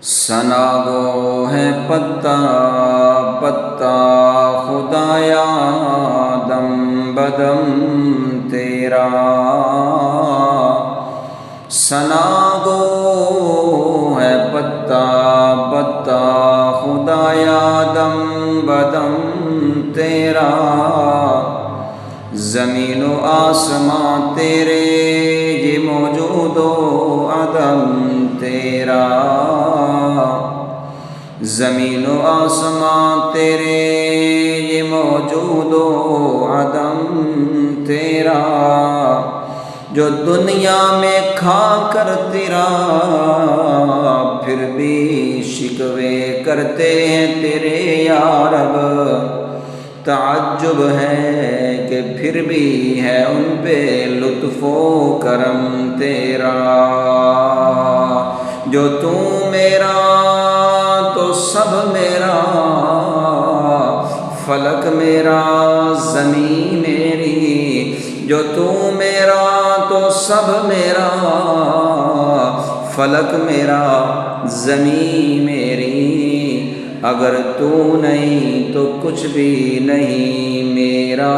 ثنا گو ہے پتا پتا خدایا دم بدم تیرا، ثنا گو ہے پتا پتا خدایا دم بدم تیرا، زمین و آسمان تیرے یہ موجود و عدم تیرا، زمین و آسمان تیرے یہ موجود و عدم تیرا، جو دنیا میں کھا کر تیرا پھر بھی شکوے کرتے ہیں تیرے یا رب، تعجب ہے کہ پھر بھی ہے ان پہ لطف و کرم تیرا، جو تو میرا تو سب میرا، فلک میرا زمین میری، جو تو میرا تو سب میرا، فلک میرا زمین میری، اگر تو نہیں تو کچھ بھی نہیں میرا۔